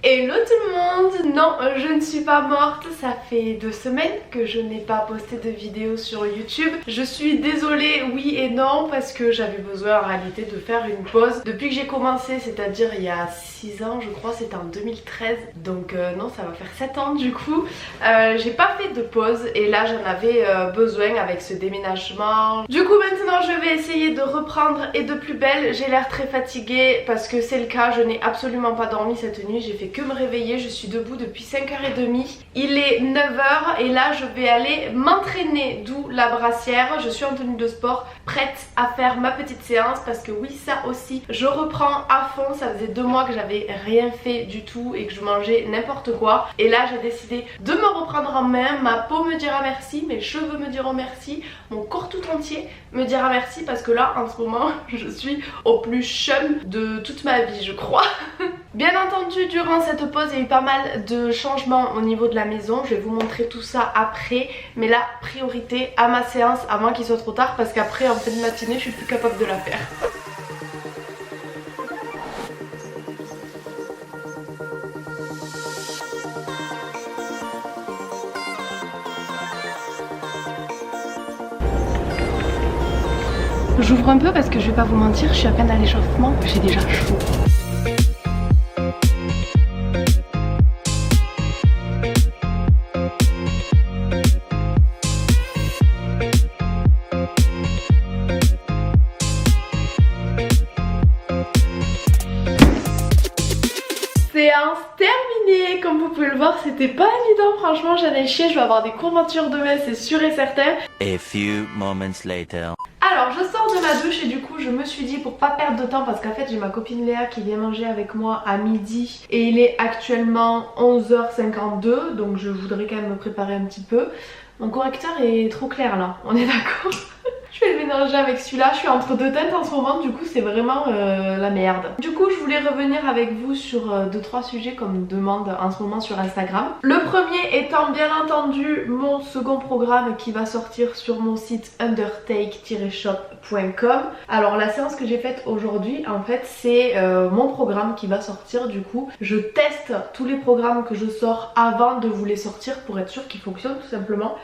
Hello tout le monde. Non, je ne suis pas morte, ça fait 2 semaines que je n'ai pas posté de vidéo sur YouTube. Je suis désolée, oui et non, parce que j'avais besoin en réalité de faire une pause. Depuis que j'ai commencé, c'est-à-dire il y a 6 ans je crois, c'était en 2013, donc non, ça va faire 7 ans du coup. J'ai pas fait de pause et là j'en avais besoin avec ce déménagement. Du coup maintenant je vais essayer de reprendre et de plus belle. J'ai l'air très fatiguée parce que c'est le cas, je n'ai absolument pas dormi cette nuit, j'ai fait que me réveiller, je suis debout depuis 5h30. Il est 9h et là je vais aller m'entraîner, d'où la brassière. Je suis en tenue de sport, prête à faire ma petite séance parce que oui, ça aussi, je reprends à fond. Ça faisait 2 mois que j'avais rien fait du tout et que je mangeais n'importe quoi. Et là j'ai décidé de me reprendre en main, ma peau me dira merci, mes cheveux me diront merci, mon corps tout entier me dira merci parce que là en ce moment je suis au plus chum de toute ma vie je crois. Bien entendu, durant cette pause, il y a eu pas mal de changements au niveau de la maison. Je vais vous montrer tout ça après. Mais là, priorité à ma séance avant qu'il soit trop tard parce qu'après, en fin de matinée, je suis plus capable de la faire. J'ouvre un peu parce que je vais pas vous mentir, je suis à peine à l'échauffement, j'ai déjà chaud. Séance terminée, comme vous pouvez le voir, c'était pas évident, franchement j'en ai chié, je vais avoir des courbatures demain, c'est sûr et certain. A few moments later. Alors je sors de ma douche et du coup je me suis dit, pour pas perdre de temps, parce qu'en fait j'ai ma copine Léa qui vient manger avec moi à midi et il est actuellement 11h52, donc je voudrais quand même me préparer un petit peu. Mon correcteur est trop clair là, on est d'accord? Je vais le mélanger avec celui-là, je suis entre 2 teintes en ce moment, du coup c'est vraiment la merde. Du coup je voulais revenir avec vous sur 2-3 sujets qu'on me demande en ce moment sur Instagram. Le premier étant bien entendu mon second programme qui va sortir sur mon site undertake-shop.com. Alors la séance que j'ai faite aujourd'hui en fait c'est mon programme qui va sortir. Du coup je teste tous les programmes que je sors avant de vous les sortir pour être sûr qu'ils fonctionnent tout simplement.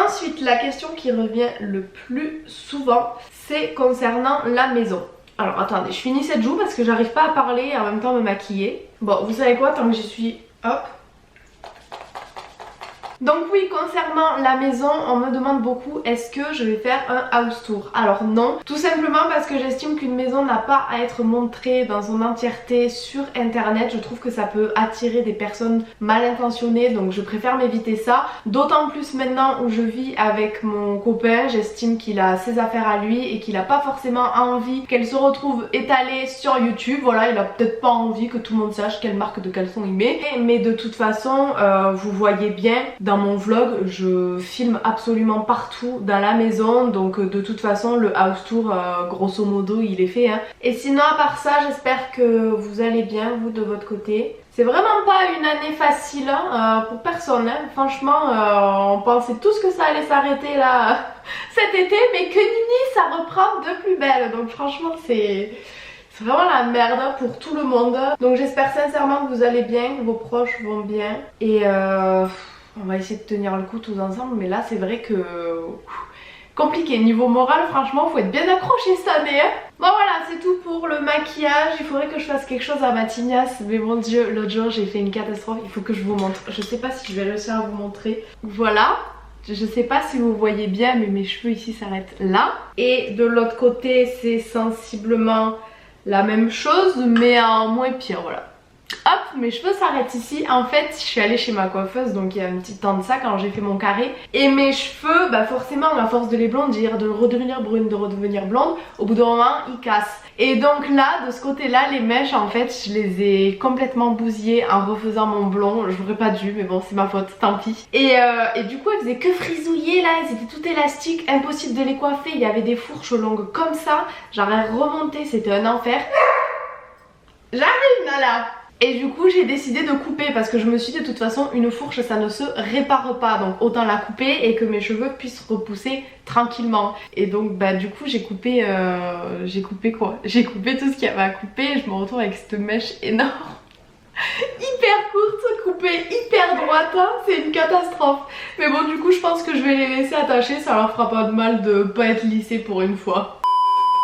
Ensuite, la question qui revient le plus souvent, c'est concernant la maison. Alors attendez, je finis cette joue parce que j'arrive pas à parler et en même temps me maquiller. Bon, vous savez quoi, tant que j'y suis, hop. Donc oui, concernant la maison, on me demande beaucoup est-ce que je vais faire un house tour. Alors non, tout simplement parce que j'estime qu'une maison n'a pas à être montrée dans son entièreté sur internet. Je trouve que ça peut attirer des personnes mal intentionnées, donc je préfère m'éviter ça. D'autant plus maintenant où je vis avec mon copain, j'estime qu'il a ses affaires à lui et qu'il n'a pas forcément envie qu'elle se retrouve étalée sur YouTube. Voilà, il a peut-être pas envie que tout le monde sache quelle marque de caleçon il met. Mais de toute façon, vous voyez bien, dans mon vlog, je filme absolument partout dans la maison, donc de toute façon le house tour grosso modo il est fait hein. Et sinon à part ça, j'espère que vous allez bien vous de votre côté. C'est vraiment pas une année facile hein, pour personne hein. Franchement on pensait tous que ça allait s'arrêter là cet été, mais que nini, ça reprend de plus belle, donc franchement c'est vraiment la merde pour tout le monde. Donc j'espère sincèrement que vous allez bien, que vos proches vont bien et on va essayer de tenir le coup tous ensemble, mais là c'est vrai que compliqué niveau moral, franchement faut être bien accroché cette année hein. Bon voilà, c'est tout pour le maquillage. Il faudrait que je fasse quelque chose à ma tignasse, mais mon dieu, l'autre jour j'ai fait une catastrophe, il faut que je vous montre. Je sais pas si je vais réussir à vous montrer. Voilà, je sais pas si vous voyez bien mais mes cheveux ici s'arrêtent là. Et de l'autre côté c'est sensiblement la même chose mais en moins pire, voilà. Hop, mes cheveux s'arrêtent ici. En fait, je suis allée chez ma coiffeuse, donc il y a un petit temps de ça quand j'ai fait mon carré. Et mes cheveux, bah forcément, à force de les blondir, de redevenir brune, de redevenir blonde, au bout d'un moment, ils cassent. Et donc là, de ce côté-là, les mèches, en fait, je les ai complètement bousillées en refaisant mon blond. Je n'aurais pas dû, mais bon, c'est ma faute, tant pis. Et du coup, elles faisaient que frisouiller là, elles étaient toutes élastiques, impossible de les coiffer. Il y avait des fourches longues comme ça. J'aurais remonté, c'était un enfer. J'arrive, Nala. Et du coup j'ai décidé de couper parce que je me suis dit de toute façon une fourche ça ne se répare pas, donc autant la couper et que mes cheveux puissent repousser tranquillement. Et donc bah du coup j'ai coupé quoi? J'ai coupé tout ce qu'il y avait à couper et je me retrouve avec cette mèche énorme. Hyper courte, coupée hyper droite, hein, c'est une catastrophe. Mais bon du coup je pense que je vais les laisser attachées, ça leur fera pas de mal de pas être lissées pour une fois.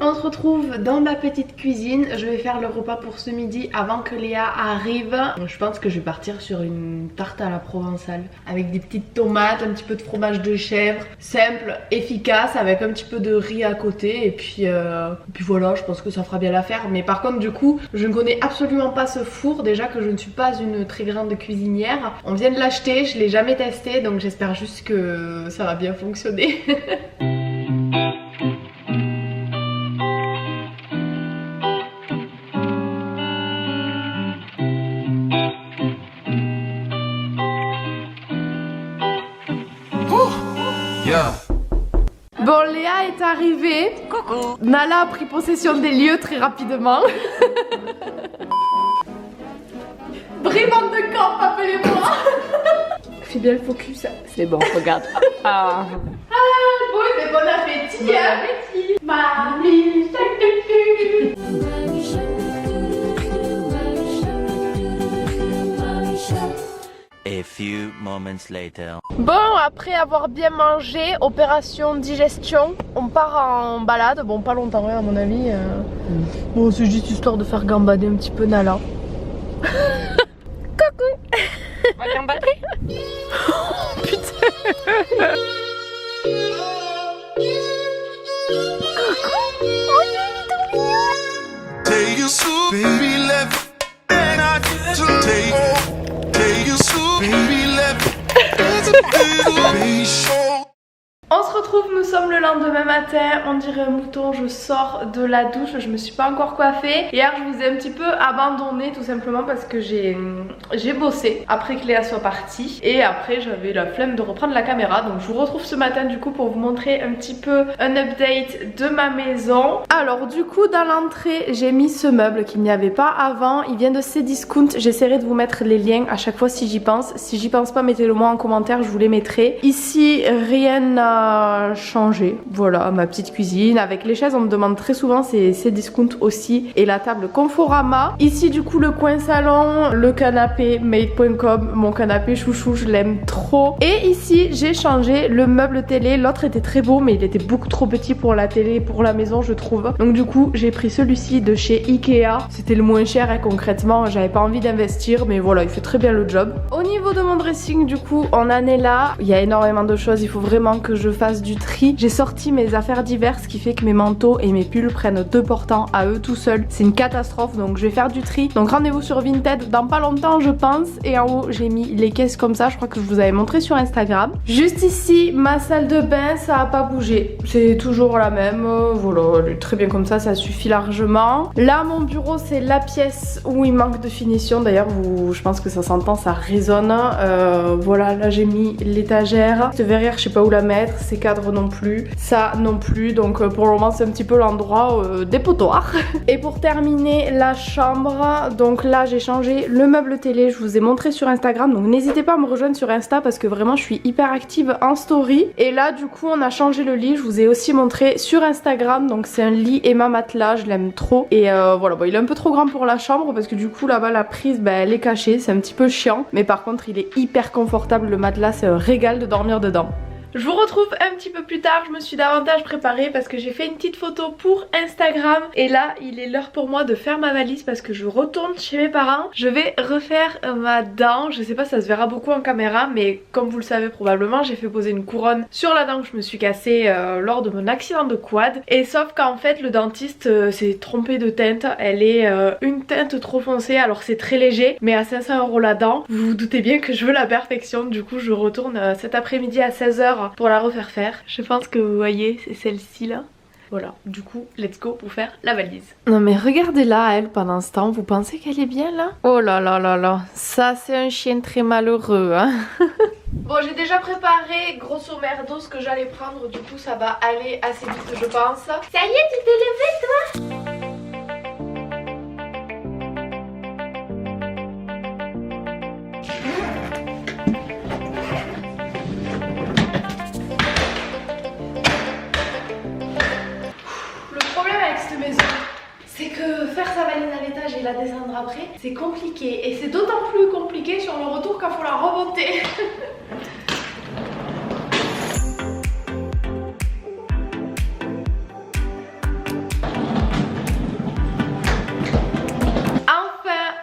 On se retrouve dans ma petite cuisine, je vais faire le repas pour ce midi avant que Léa arrive. Je pense que je vais partir sur une tarte à la provençale avec des petites tomates, un petit peu de fromage de chèvre, simple, efficace, avec un petit peu de riz à côté et puis voilà, je pense que ça fera bien l'affaire. Mais par contre du coup, je ne connais absolument pas ce four, déjà que je ne suis pas une très grande cuisinière. On vient de l'acheter, je l'ai jamais testé, donc j'espère juste que ça va bien fonctionner. Bon, Léa est arrivée. Coucou. Nala a pris possession des lieux très rapidement. Brimante de camp, appelez-moi. Fais bien le focus. C'est bon, regarde. Ah, bon, mais bon appétit. Bon appétit. Mamie, A few moments later. Bon, après avoir bien mangé, opération digestion, on part en balade. Bon, pas longtemps, hein, à mon avis. Bon, c'est juste histoire de faire gambader un petit peu Nala. Coucou. On va gambader. Oh, putain. On se retrouve, nous sommes le lendemain matin, on dirait un mouton, je sors de la douche, je me suis pas encore coiffée. Hier je vous ai un petit peu abandonné tout simplement parce que j'ai bossé après que Léa soit partie. Et après j'avais la flemme de reprendre la caméra, donc je vous retrouve ce matin du coup pour vous montrer un petit peu un update de ma maison. Alors du coup dans l'entrée j'ai mis ce meuble qu'il n'y avait pas avant, il vient de Cdiscount, j'essaierai de vous mettre les liens à chaque fois si j'y pense. Si j'y pense pas, mettez-le moi en commentaire, je vous les mettrai. Ici rien n'a changé, voilà ma petite cuisine. Avec les chaises on me demande très souvent, c'est Cdiscount aussi, et la table Conforama. Ici du coup le coin salon, le canapé made.com, mon canapé chouchou, je l'aime trop. Et ici j'ai changé le meuble télé, l'autre était très beau mais il était beaucoup trop petit pour la télé, pour la maison je trouve. Donc du coup j'ai pris celui-ci de chez Ikea, c'était le moins cher et concrètement j'avais pas envie d'investir, mais voilà il fait très bien le job. Au niveau de mon dressing du coup on en est là, il y a énormément de choses, il faut vraiment que je fasse du tri. J'ai sorti mes affaires diverses, ce qui fait que mes manteaux et mes pulls prennent 2 portants à eux tout seuls, c'est une catastrophe, donc je vais faire du tri. Donc rendez-vous sur Vinted dans pas longtemps je pense. Et en haut j'ai mis les caisses comme ça, je crois que je vous avais montré sur Instagram. Juste ici ma salle de bain, ça a pas bougé, c'est toujours la même, voilà, elle est très bien comme ça suffit largement. Là mon bureau c'est la pièce où il manque de finition, d'ailleurs je pense que ça s'entend, ça résonne. Voilà, là j'ai mis l'étagère, cette verrière je sais pas où la mettre, ces cadres non plus, ça non plus, donc pour le moment c'est un petit peu l'endroit dépotoir. Et pour terminer la chambre, donc là j'ai changé le meuble télé, je vous ai montré sur Instagram, donc n'hésitez pas à me rejoindre sur Insta parce que vraiment je suis hyper active en story. Et là du coup on a changé le lit, je vous ai aussi montré sur Instagram, donc c'est un lit Emma matelas, je l'aime trop. Et voilà, bon, il est un peu trop grand pour la chambre parce que du coup là-bas la prise elle est cachée, c'est un petit peu chiant, mais par contre il est hyper confortable, le matelas c'est un régal de dormir dedans. Je vous retrouve un petit peu plus tard, je me suis davantage préparée parce que j'ai fait une petite photo pour Instagram. Et là il est l'heure pour moi de faire ma valise parce que je retourne chez mes parents. Je vais refaire ma dent, je sais pas si ça se verra beaucoup en caméra, mais comme vous le savez probablement, j'ai fait poser une couronne sur la dent que je me suis cassée lors de mon accident de quad. Et sauf qu'en fait le dentiste s'est trompé de teinte, elle est une teinte trop foncée, alors c'est très léger, mais à 500 € la dent, vous vous doutez bien que je veux la perfection. Du coup je retourne cet après-midi à 16 h pour la refaire faire. Je pense que vous voyez, c'est celle-ci là. Voilà, du coup, let's go pour faire la valise. Non mais regardez-la, elle, pendant ce temps, vous pensez qu'elle est bien là? Oh là là là là, ça c'est un chien très malheureux, hein. Bon, j'ai déjà préparé grosso merdo ce que j'allais prendre, du coup ça va aller assez vite je pense. Ça y est, tu t'es levée toi? que faire sa valise à l'étage et la descendre après, c'est compliqué. Et c'est d'autant plus compliqué sur le retour quand il faut la remonter.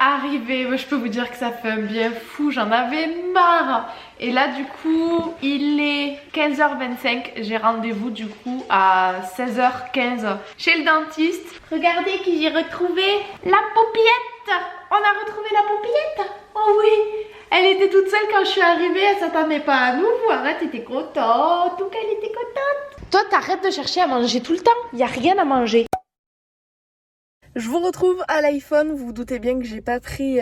Arrivé, je peux vous dire que ça fait un bien fou, j'en avais marre. Et là du coup il est 15h25, j'ai rendez-vous du coup à 16h15 chez le dentiste. Regardez qui j'ai retrouvé, la paupiette. On a retrouvé la paupiette. Oh oui, elle était toute seule quand je suis arrivée, elle s'attendait pas à nous. Arrête, t'étais contente, tout qu'elle était contente. Toi t'arrêtes de chercher à manger tout le temps, y a rien à manger. Je vous retrouve à l'iPhone, vous vous doutez bien que j'ai pas pris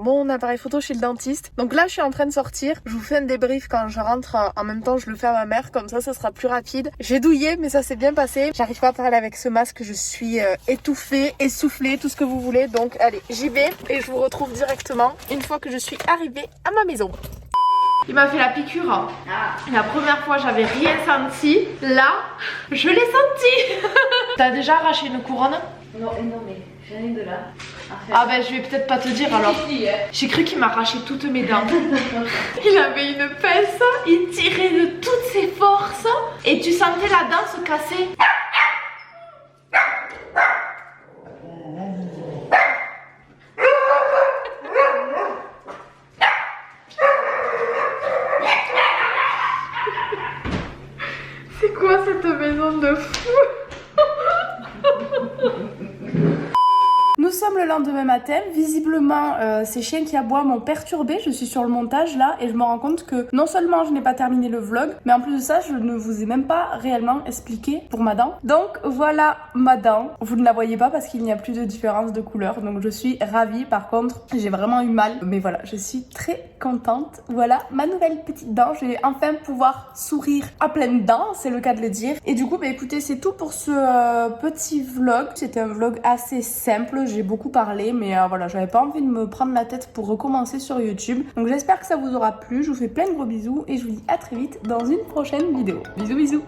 mon appareil photo chez le dentiste. Donc là je suis en train de sortir, je vous fais un débrief quand je rentre, en même temps je le fais à ma mère, comme ça sera plus rapide. J'ai douillé mais ça s'est bien passé, j'arrive pas à parler avec ce masque, je suis étouffée, essoufflée, tout ce que vous voulez. Donc allez, j'y vais et je vous retrouve directement une fois que je suis arrivée à ma maison. Il m'a fait la piqûre. La première fois j'avais rien senti, là je l'ai senti. T'as déjà arraché une couronne? Non, mais j'en ai de là. Ah ben je vais peut-être pas te dire alors. J'ai cru qu'il m'arrachait toutes mes dents. Il avait une pince, il tirait de toutes ses forces et tu sentais la dent se casser. C'est quoi cette maison de fou? Nous sommes le lendemain matin, visiblement ces chiens qui aboient m'ont perturbée, je suis sur le montage là et je me rends compte que non seulement je n'ai pas terminé le vlog, mais en plus de ça je ne vous ai même pas réellement expliqué pour ma dent. Donc voilà ma dent, vous ne la voyez pas parce qu'il n'y a plus de différence de couleur, donc je suis ravie. Par contre j'ai vraiment eu mal, mais voilà, je suis très contente. Voilà ma nouvelle petite dent, je vais enfin pouvoir sourire à pleines dents, c'est le cas de le dire. Et du coup bah écoutez, c'est tout pour ce petit vlog, c'était un vlog assez simple. J'ai beaucoup parlé mais voilà, j'avais pas envie de me prendre la tête pour recommencer sur YouTube. Donc j'espère que ça vous aura plu, je vous fais plein de gros bisous et je vous dis à très vite dans une prochaine vidéo. Bisous bisous.